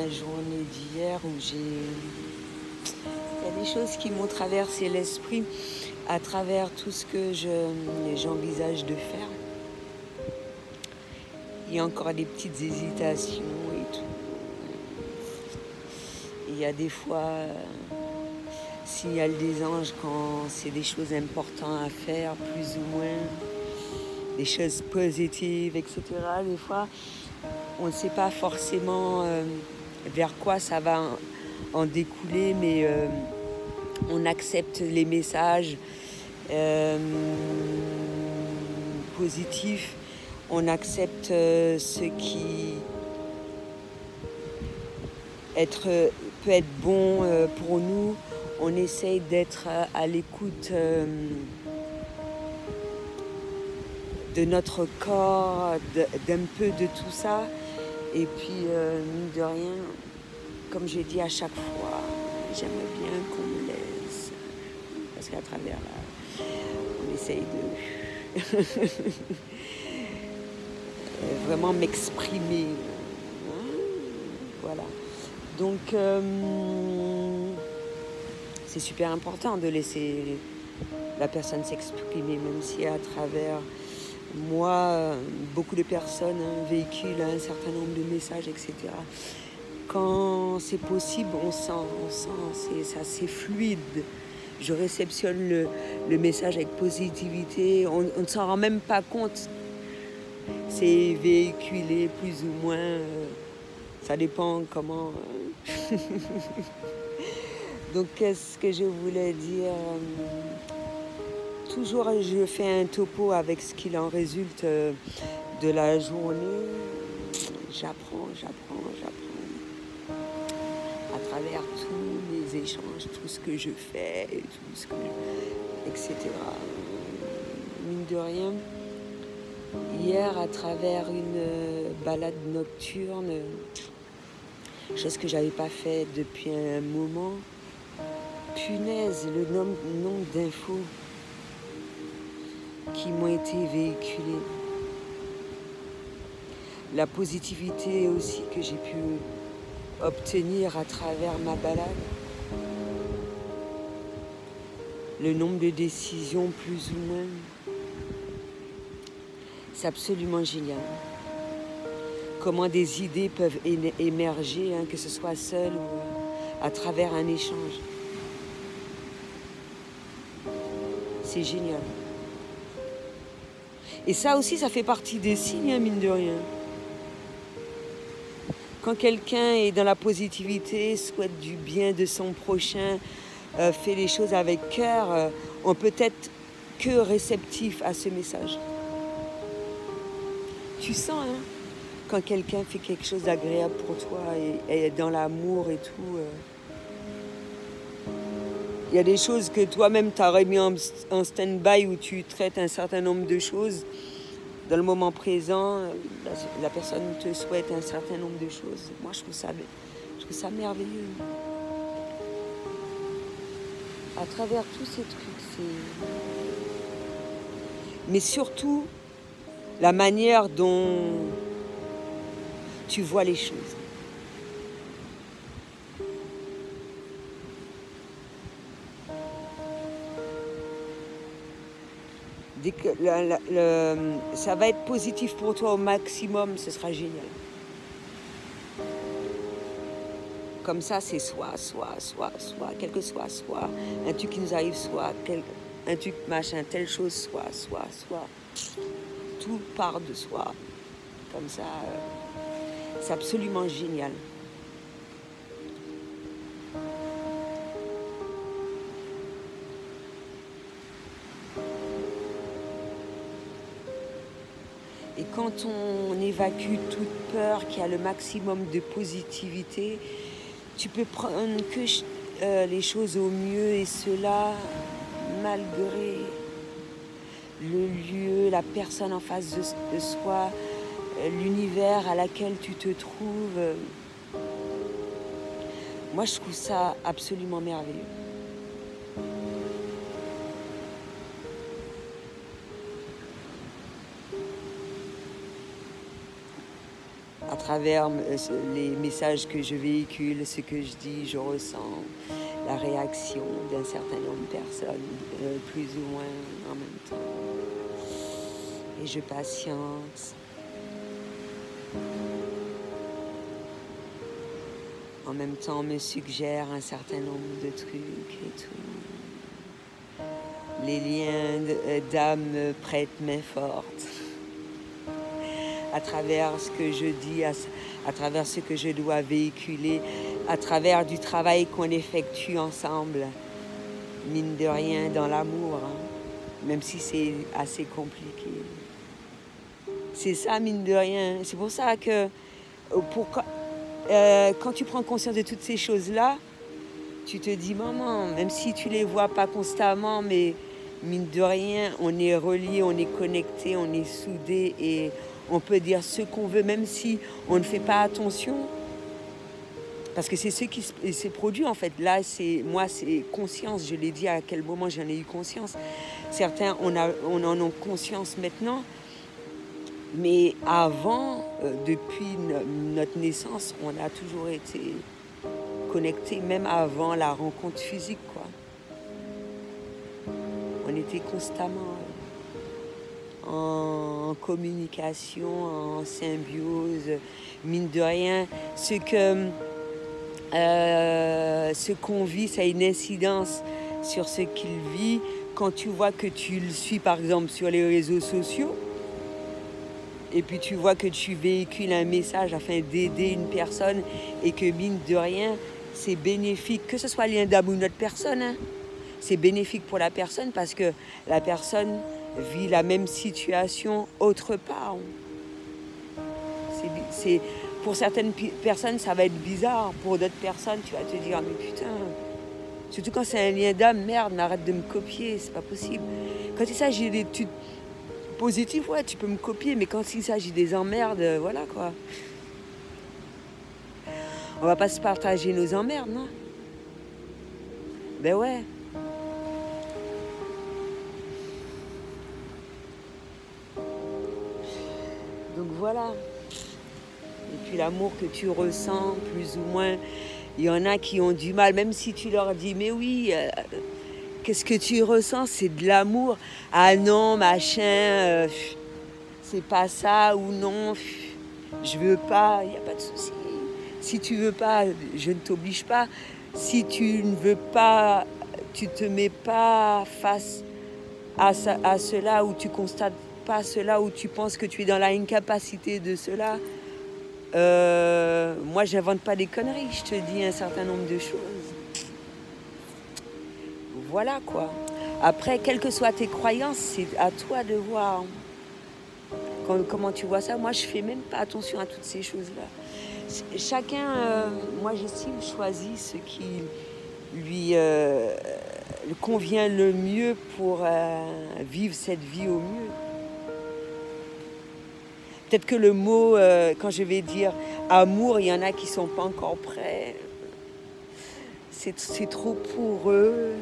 ma journée d'hier où il y a des choses qui m'ont traversé l'esprit à travers tout ce que j'envisage de faire. Il y a encore des petites hésitations et tout. Il y a des fois signal des anges quand c'est des choses importantes à faire, plus ou moins, des choses positives, etc. Des fois, on ne sait pas forcément vers quoi ça va en découler, mais on accepte les messages positifs, on accepte ce qui peut être bon pour nous. On essaye d'être à l'écoute de notre corps, d'un peu de tout ça. Et puis, mine de rien, comme j'ai dit à chaque fois, j'aimerais bien qu'on me laisse. Parce qu'à travers là, on essaye de vraiment m'exprimer. Voilà. Donc, c'est super important de laisser la personne s'exprimer, même si à travers moi, beaucoup de personnes véhiculent un certain nombre de messages, etc. Quand c'est possible, on sent, c'est fluide. Je réceptionne le message avec positivité, on ne s'en rend même pas compte. C'est véhiculé plus ou moins, ça dépend comment. Donc, qu'est-ce que je voulais dire? Toujours, je fais un topo avec ce qu'il en résulte de la journée. J'apprends à travers tous les échanges, tout ce que je fais, etc. Mine de rien, hier, à travers une balade nocturne, chose que j'avais pas fait depuis un moment, punaise, le nombre d'infos qui m'ont été véhiculées. La positivité aussi que j'ai pu obtenir à travers ma balade. Le nombre de décisions plus ou moins. C'est absolument génial. Comment des idées peuvent émerger, hein, que ce soit seul ou à travers un échange. C'est génial. Et ça aussi, ça fait partie des signes, hein, mine de rien. Quand quelqu'un est dans la positivité, souhaite du bien de son prochain, fait les choses avec cœur, on peut être que réceptif à ce message. Tu sens, hein, quand quelqu'un fait quelque chose d'agréable pour toi et est dans l'amour et tout. Il y a des choses que toi-même t'aurais mis en stand-by où tu traites un certain nombre de choses. Dans le moment présent, la personne te souhaite un certain nombre de choses. Moi, je trouve ça merveilleux. À travers tous ces trucs, mais surtout, la manière dont tu vois les choses. Dès que ça va être positif pour toi au maximum, ce sera génial. Comme ça, c'est soit, quel que soit, un truc qui nous arrive, un truc machin, telle chose, soit. Tout part de soi. Comme ça, c'est absolument génial. Et quand on évacue toute peur, qu'il y a le maximum de positivité, tu peux prendre que les choses au mieux et cela malgré le lieu, la personne en face de soi, l'univers à laquelle tu te trouves. Moi, je trouve ça absolument merveilleux. À travers les messages que je véhicule, ce que je dis, je ressens la réaction d'un certain nombre de personnes, plus ou moins en même temps. Et je patiente. En même temps, on me suggère un certain nombre de trucs et tout. Les liens d'âme me prêtent main forte. À travers ce que je dis, à travers ce que je dois véhiculer, à travers du travail qu'on effectue ensemble, mine de rien, dans l'amour, hein, même si c'est assez compliqué. C'est ça, mine de rien. C'est pour ça que quand tu prends conscience de toutes ces choses-là, tu te dis, maman, même si tu les vois pas constamment, mais mine de rien, on est reliés, on est connectés, on est soudés et on peut dire ce qu'on veut, même si on ne fait pas attention. Parce que c'est ce qui s'est produit en fait. Là, moi, c'est conscience. Je l'ai dit à quel moment j'en ai eu conscience. Certains, on en a conscience maintenant. Mais avant, depuis notre naissance, on a toujours été connectés, même avant la rencontre physique, quoi. On était constamment en communication, en symbiose, mine de rien. Ce qu'on vit, ça a une incidence sur ce qu'il vit. Quand tu vois que tu le suis, par exemple, sur les réseaux sociaux, et puis tu vois que tu véhicules un message afin d'aider une personne et que, mine de rien, c'est bénéfique, que ce soit lien d'âme ou une autre personne, hein, c'est bénéfique pour la personne parce que la personne vit la même situation autre part. Pour certaines personnes, ça va être bizarre. Pour d'autres personnes, tu vas te dire, mais putain, surtout quand c'est un lien d'âme, merde, mais arrête de me copier, c'est pas possible. Quand il s'agit d'études positives, ouais, tu peux me copier, mais quand il s'agit des emmerdes, voilà quoi. On va pas se partager nos emmerdes, non? Ben ouais. Donc voilà. Et puis l'amour que tu ressens, plus ou moins, il y en a qui ont du mal, même si tu leur dis, mais oui, qu'est-ce que tu ressens? C'est de l'amour. Ah non, machin, c'est pas ça, ou non, je veux pas, il n'y a pas de souci. Si tu veux pas, je ne t'oblige pas. Si tu ne veux pas, tu te mets pas face à cela, ou tu constates pas cela, ou tu penses que tu es dans la incapacité de cela. Moi, j'invente pas des conneries, je te dis un certain nombre de choses. Voilà quoi. Après, quelles que soient tes croyances, c'est à toi de voir comment tu vois ça. Moi, je fais même pas attention à toutes ces choses-là. Chacun, moi j'estime, choisit ce qui lui convient le mieux pour vivre cette vie au mieux. Peut-être que le mot, quand je vais dire amour, il y en a qui ne sont pas encore prêts. C'est trop pour eux.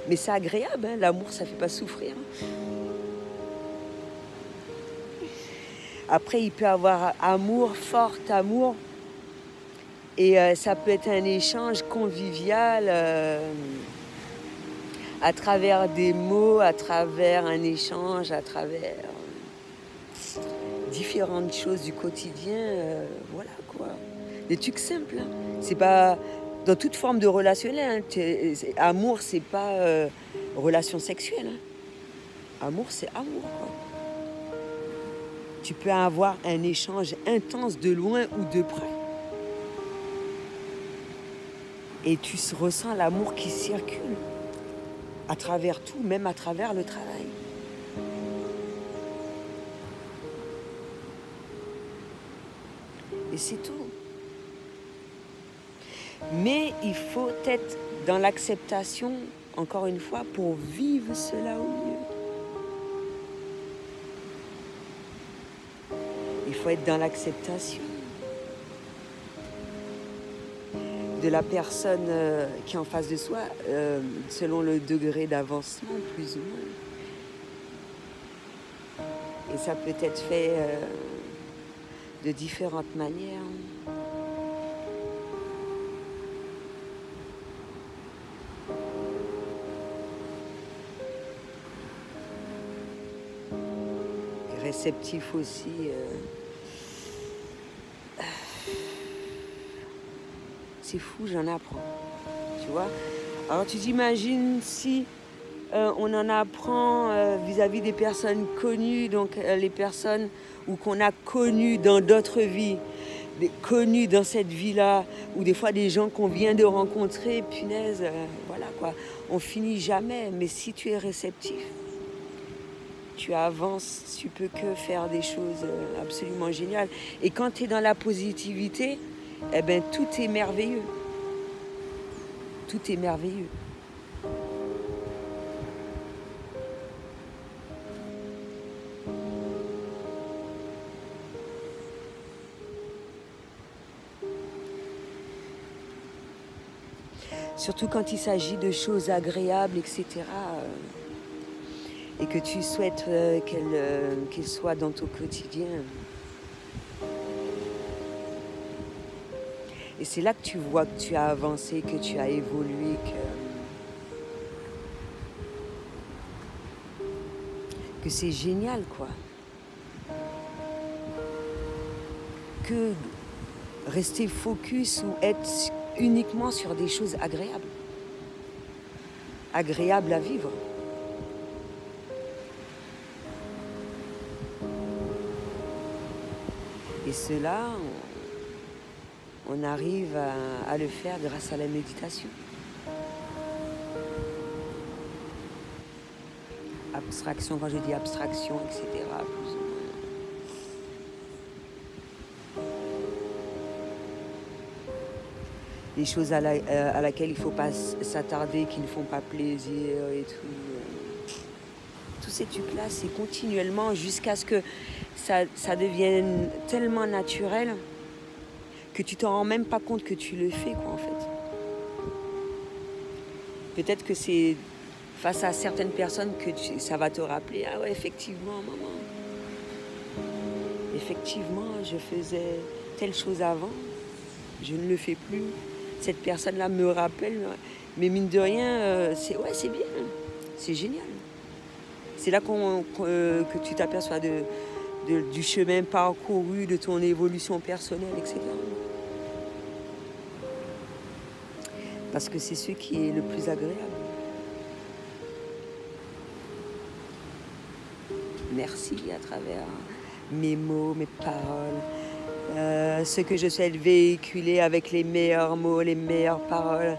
Mais c'est agréable, hein, l'amour, ça ne fait pas souffrir. Après, il peut y avoir amour, fort amour. Et ça peut être un échange convivial à travers des mots, à travers un échange, à travers différentes choses du quotidien, voilà quoi. Des trucs simples, hein. C'est pas dans toute forme de relationnel, hein. Amour, c'est pas relation sexuelle, hein. Amour, c'est amour, quoi. Tu peux avoir un échange intense de loin ou de près. Et tu ressens l'amour qui circule à travers tout, même à travers le travail. Et c'est tout. Mais il faut être dans l'acceptation, encore une fois, pour vivre cela au mieux. Il faut être dans l'acceptation de la personne qui est en face de soi, selon le degré d'avancement, plus ou moins. Et ça peut être fait de différentes manières. Réceptif aussi. C'est fou, j'en apprends. Tu vois? Alors tu t'imagines si on en apprend vis-à-vis des personnes connues, donc les personnes ou qu'on a connues dans d'autres vies, connues dans cette vie-là, ou des fois des gens qu'on vient de rencontrer, punaise, voilà quoi, on finit jamais. Mais si tu es réceptif, tu avances, tu peux que faire des choses absolument géniales. Et quand tu es dans la positivité, eh ben, tout est merveilleux. Tout est merveilleux. Surtout quand il s'agit de choses agréables, etc. Et que tu souhaites qu'elles soient dans ton quotidien. Et c'est là que tu vois que tu as avancé, que tu as évolué, que c'est génial, quoi. Que rester focus ou être uniquement sur des choses agréables. Agréables à vivre. Et cela, on arrive à le faire grâce à la méditation. Abstraction, quand je dis abstraction, etc. Plus ou moins. Des choses à laquelle il ne faut pas s'attarder, qui ne font pas plaisir et tout. Tous ces trucs-là, c'est continuellement jusqu'à ce que ça devienne tellement naturel que tu t'en rends même pas compte que tu le fais, quoi, en fait. Peut-être que c'est face à certaines personnes que ça va te rappeler, ah ouais, effectivement, maman. Effectivement, je faisais telle chose avant, je ne le fais plus. Cette personne-là me rappelle, mais mine de rien, c'est bien, c'est génial. C'est là que tu t'aperçois du chemin parcouru, de ton évolution personnelle, etc. Parce que c'est ce qui est le plus agréable. Merci à travers mes mots, mes paroles, ce que je souhaite véhiculer avec les meilleurs mots, les meilleures paroles.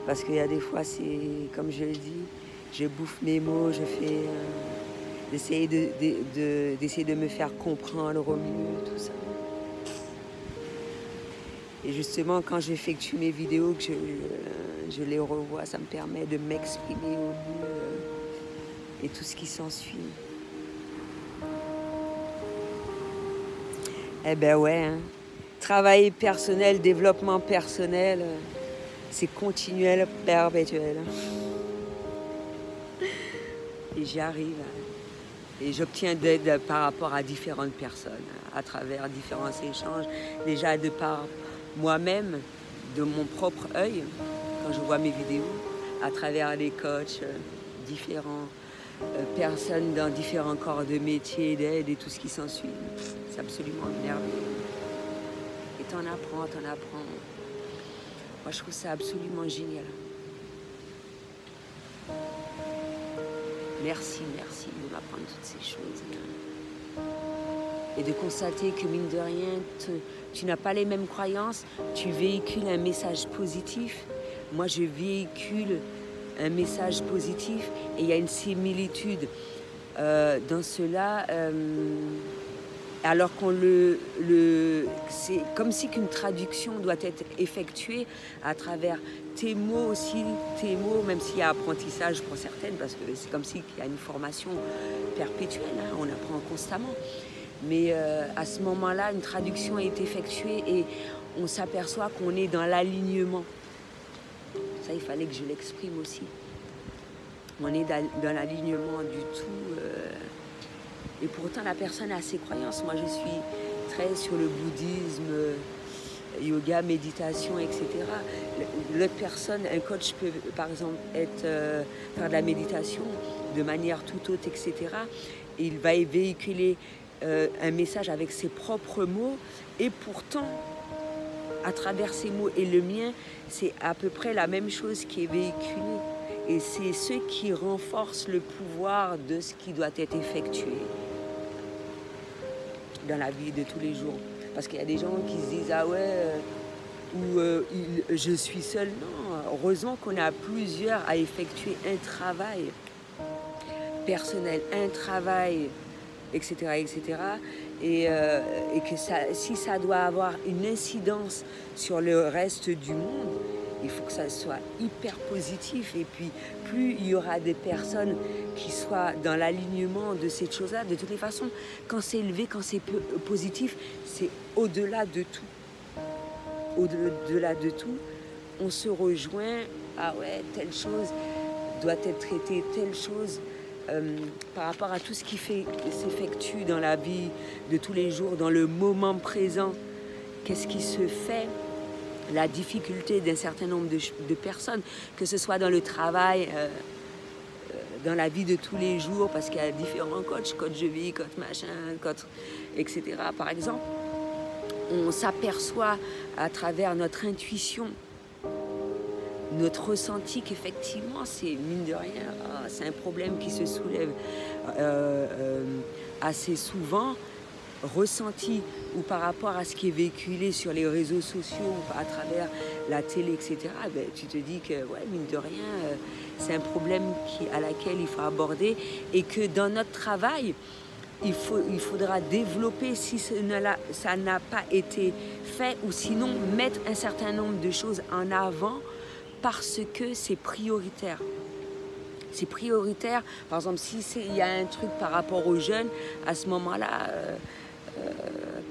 Parce qu'il y a des fois, c'est comme je le dis, je bouffe mes mots, je fais... d'essayer de me faire comprendre au mieux, tout ça. Et justement, quand j'effectue mes vidéos, que je les revois, ça me permet de m'exprimer au mieux et tout ce qui s'ensuit. Eh ben ouais, hein. Travail personnel, développement personnel, c'est continuel, perpétuel. Et j'y arrive. Et j'obtiens d'aide par rapport à différentes personnes, à travers différents échanges. Déjà de par moi-même, de mon propre œil, quand je vois mes vidéos, à travers les coachs, différentes personnes dans différents corps de métier, d'aide et tout ce qui s'ensuit. C'est absolument merveilleux. Et t'en apprends. Moi, je trouve ça absolument génial. Merci de m'apprendre toutes ces choses. Et de constater que, mine de rien, tu n'as pas les mêmes croyances, tu véhicules un message positif. Moi, je véhicule un message positif et il y a une similitude dans cela. Alors qu'on c'est comme si qu'une traduction doit être effectuée à travers tes mots aussi, même s'il y a apprentissage pour certaines, parce que c'est comme s'il y a une formation perpétuelle, hein, on apprend constamment. Mais à ce moment-là, une traduction est effectuée et on s'aperçoit qu'on est dans l'alignement. Ça, il fallait que je l'exprime aussi. On est dans l'alignement du tout. Et pourtant, la personne a ses croyances. Moi, je suis très sur le bouddhisme, yoga, méditation, etc. L'autre personne, un coach peut par exemple faire de la méditation de manière tout autre, etc. Et il va véhiculer un message avec ses propres mots, et pourtant, à travers ces mots et le mien, c'est à peu près la même chose qui est véhiculée. Et c'est ce qui renforce le pouvoir de ce qui doit être effectué dans la vie de tous les jours. Parce qu'il y a des gens qui se disent « Ah ouais, je suis seul ». Non, heureusement qu'on a plusieurs à effectuer un travail personnel, un travail, etc. etc. Et que si ça doit avoir une incidence sur le reste du monde, il faut que ça soit hyper positif. Et puis, plus il y aura des personnes qui soient dans l'alignement de cette chose-là, de toutes les façons, quand c'est élevé, quand c'est positif, c'est au-delà de tout. Au-delà de tout, on se rejoint. Ah ouais, telle chose doit être traitée, telle chose. Par rapport à tout ce qui s'effectue dans la vie de tous les jours, dans le moment présent, qu'est-ce qui se fait, la difficulté d'un certain nombre de personnes, que ce soit dans le travail, dans la vie de tous les jours, parce qu'il y a différents coachs, coach de vie, coach machin, coach, etc. Par exemple, on s'aperçoit à travers notre intuition, notre ressenti qu'effectivement, c'est mine de rien, c'est un problème qui se soulève assez souvent, ressenti ou par rapport à ce qui est véhiculé sur les réseaux sociaux ou à travers la télé, etc. Ben, tu te dis que, ouais, mine de rien, c'est un problème à laquelle il faut aborder, et que dans notre travail, il faudra développer, si ça n'a pas été fait, ou sinon mettre un certain nombre de choses en avant, parce que c'est prioritaire. C'est prioritaire. Par exemple, il y a un truc par rapport aux jeunes, à ce moment-là,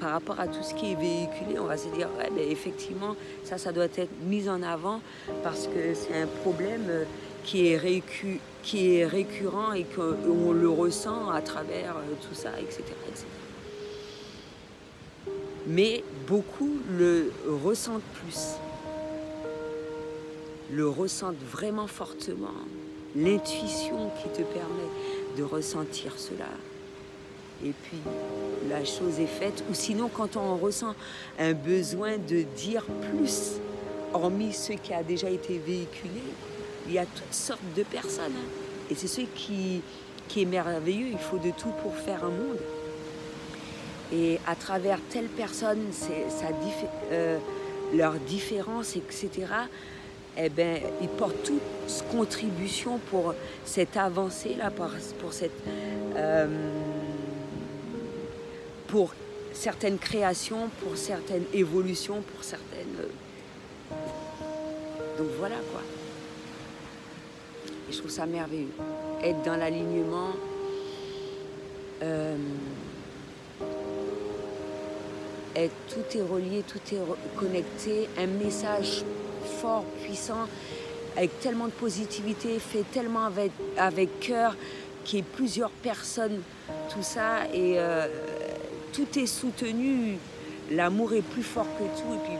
par rapport à tout ce qui est véhiculé, on va se dire, ouais, ben, effectivement, ça doit être mis en avant, parce que c'est un problème qui est récurrent et qu'on le ressent à travers tout ça, etc., etc. Mais beaucoup le ressentent plus. Le ressentent vraiment fortement, l'intuition qui te permet de ressentir cela. Et puis, la chose est faite. Ou sinon, quand on ressent un besoin de dire plus, hormis ce qui a déjà été véhiculé, il y a toutes sortes de personnes. Et c'est ce qui est merveilleux. Il faut de tout pour faire un monde. Et à travers telle personne, leurs différences, etc., eh ben, ils portent toute contribution pour cette avancée-là, pour certaines créations, pour certaines évolutions, pour certaines... Donc voilà quoi. Et je trouve ça merveilleux. Être dans l'alignement, tout est relié, tout est connecté, un message fort, puissant, avec tellement de positivité, fait tellement avec cœur, qu'il y ait plusieurs personnes, tout ça, et tout est soutenu, l'amour est plus fort que tout, et puis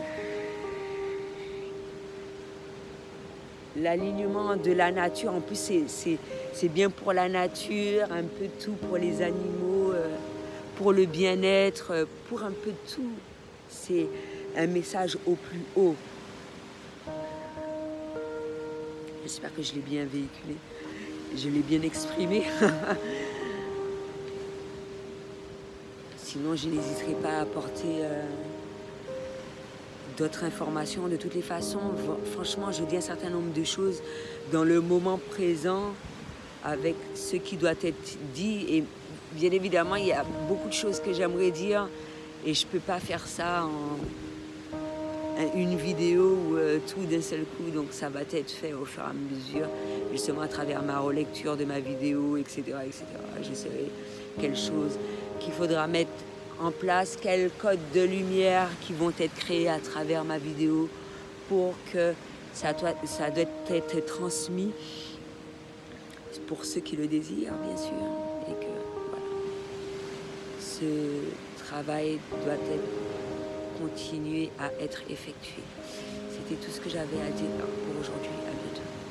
l'alignement de la nature, en plus c'est bien pour la nature, un peu de tout pour les animaux, pour le bien-être, pour un peu de tout. C'est un message au plus haut. J'espère que je l'ai bien véhiculé, je l'ai bien exprimé. Sinon, je n'hésiterai pas à apporter d'autres informations. De toutes les façons, franchement, je dis un certain nombre de choses dans le moment présent avec ce qui doit être dit. Et bien évidemment, il y a beaucoup de choses que j'aimerais dire et je ne peux pas faire ça en une vidéo ou tout d'un seul coup. Donc ça va être fait au fur et à mesure, justement à travers ma relecture de ma vidéo, etc. etc. J'essaierai quelque chose qu'il faudra mettre en place, quels codes de lumière qui vont être créés à travers ma vidéo pour que ça doit être transmis pour ceux qui le désirent, bien sûr, et que voilà, ce travail doit continuer à être effectué. C'était tout ce que j'avais à dire pour aujourd'hui. À bientôt.